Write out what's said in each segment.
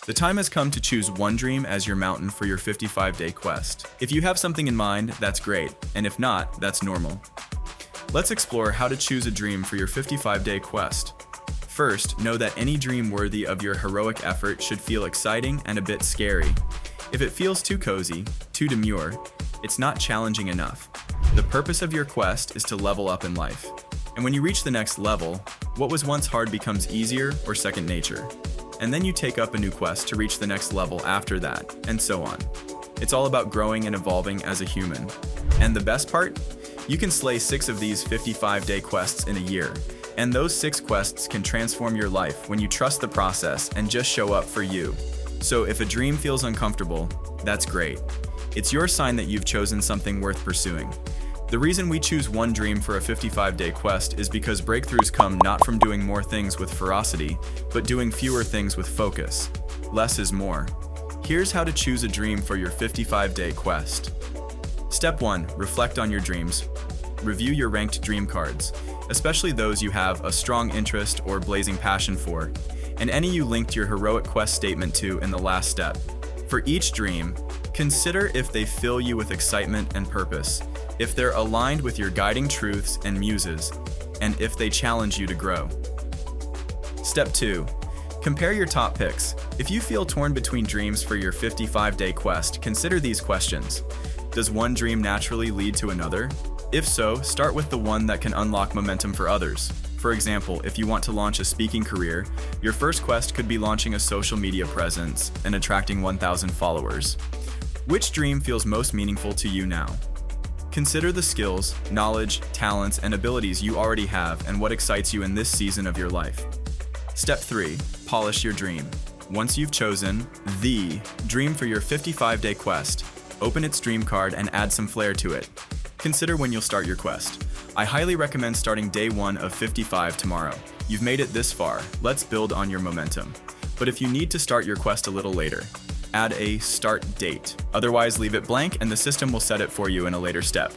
The time has come to choose one dream as your mountain for your 55-day quest. If you have something in mind, that's great, and if not, that's normal. Let's explore how to choose a dream for your 55-day quest. First, know that any dream worthy of your heroic effort should feel exciting and a bit scary. If it feels too cozy, too demure, it's not challenging enough. The purpose of your quest is to level up in life. And when you reach the next level, what was once hard becomes easier or second nature. And then you take up a new quest to reach the next level after that, and so on. It's all about growing and evolving as a human. And the best part? You can slay 6 of these 55-day quests in a year. And those 6 quests can transform your life when you trust the process and just show up for you. So if a dream feels uncomfortable, that's great. It's your sign that you've chosen something worth pursuing. The reason we choose one dream for a 55-day quest is because breakthroughs come not from doing more things with ferocity, but doing fewer things with focus. Less is more. Here's how to choose a dream for your 55-day quest. Step 1. Reflect on your dreams. Review your ranked dream cards, especially those you have a strong interest or blazing passion for, and any you linked your heroic quest statement to in the last step. For each dream, consider if they fill you with excitement and purpose, if they're aligned with your guiding truths and muses, and if they challenge you to grow. Step 2. Compare your top picks. If you feel torn between dreams for your 55-day quest, consider these questions. Does one dream naturally lead to another? If so, start with the one that can unlock momentum for others. For example, if you want to launch a speaking career, your first quest could be launching a social media presence and attracting 1,000 followers. Which dream feels most meaningful to you now? Consider the skills, knowledge, talents, and abilities you already have and what excites you in this season of your life. Step 3. Polish your dream. Once you've chosen the dream for your 55-day quest, open its dream card and add some flair to it. Consider when you'll start your quest. I highly recommend starting day 1 of 55 tomorrow. You've made it this far, let's build on your momentum. But if you need to start your quest a little later, add a start date. Otherwise, leave it blank and the system will set it for you in a later step.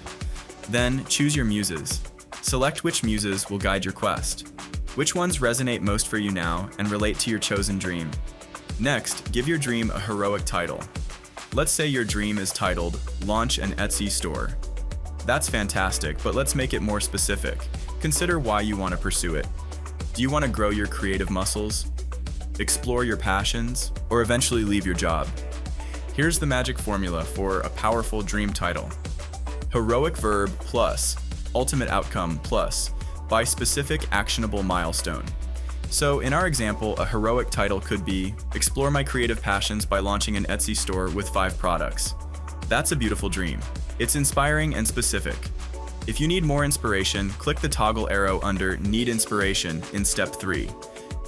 Then, choose your muses. Select which muses will guide your quest. Which ones resonate most for you now and relate to your chosen dream. Next, give your dream a heroic title. Let's say your dream is titled, Launch an Etsy Store. That's fantastic, but let's make it more specific. Consider why you want to pursue it. Do you want to grow your creative muscles? Explore your passions? Or eventually leave your job? Here's the magic formula for a powerful dream title. Heroic verb plus ultimate outcome plus by specific actionable milestone. So in our example, a heroic title could be Explore my creative passions by launching an Etsy store with 5 products. That's a beautiful dream. It's inspiring and specific. If you need more inspiration, click the toggle arrow under Need Inspiration in Step 3.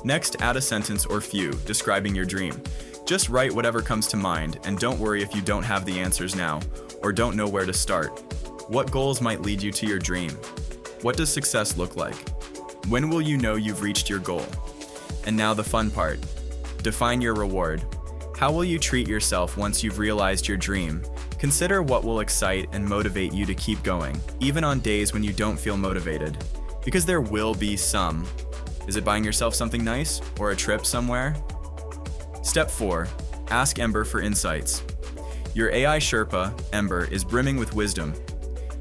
Next, add a sentence or few describing your dream. Just write whatever comes to mind, and don't worry if you don't have the answers now, or don't know where to start. What goals might lead you to your dream? What does success look like? When will you know you've reached your goal? And now the fun part. Define your reward. How will you treat yourself once you've realized your dream? Consider what will excite and motivate you to keep going, even on days when you don't feel motivated. Because there will be some. Is it buying yourself something nice or a trip somewhere? Step 4. Ask Ember for insights. Your AI Sherpa, Ember, is brimming with wisdom.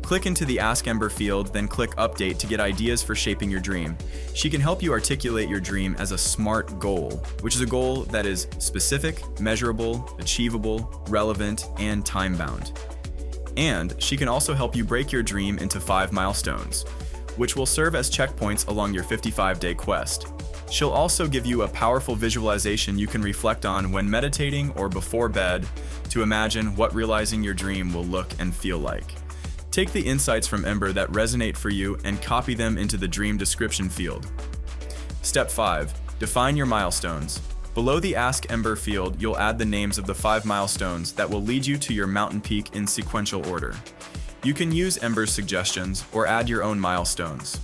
Click into the Ask Ember field, then click Update to get ideas for shaping your dream. She can help you articulate your dream as a SMART goal, which is a goal that is specific, measurable, achievable, relevant, and time-bound. And she can also help you break your dream into 5 milestones, which will serve as checkpoints along your 55-day quest. She'll also give you a powerful visualization you can reflect on when meditating or before bed to imagine what realizing your dream will look and feel like. Take the insights from Ember that resonate for you and copy them into the dream description field. Step 5. Define your milestones. Below the Ask Ember field, you'll add the names of the 5 milestones that will lead you to your mountain peak in sequential order. You can use Ember's suggestions or add your own milestones.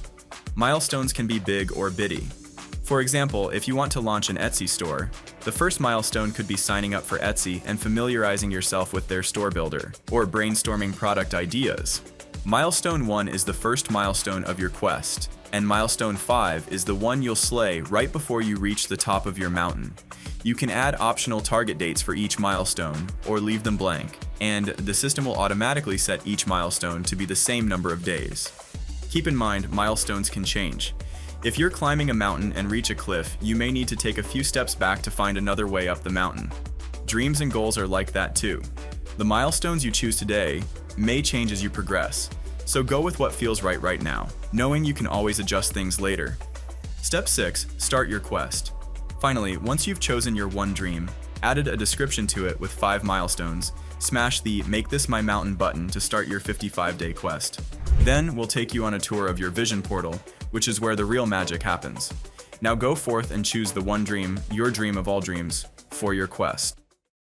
Milestones can be big or bitty. For example, if you want to launch an Etsy store, the first milestone could be signing up for Etsy and familiarizing yourself with their store builder, or brainstorming product ideas. Milestone 1 is the first milestone of your quest. and milestone 5 is the one you'll slay right before you reach the top of your mountain. You can add optional target dates for each milestone, or leave them blank, and the system will automatically set each milestone to be the same number of days. Keep in mind, milestones can change. If you're climbing a mountain and reach a cliff, you may need to take a few steps back to find another way up the mountain. Dreams and goals are like that too. The milestones you choose today may change as you progress, so go with what feels right now, knowing you can always adjust things later. Step 6. Start your quest. Finally, once you've chosen your one dream, added a description to it with 5 milestones, smash the Make This My Mountain button to start your 55-day quest. Then we'll take you on a tour of your vision portal, which is where the real magic happens. Now go forth and choose the one dream, your dream of all dreams, for your quest.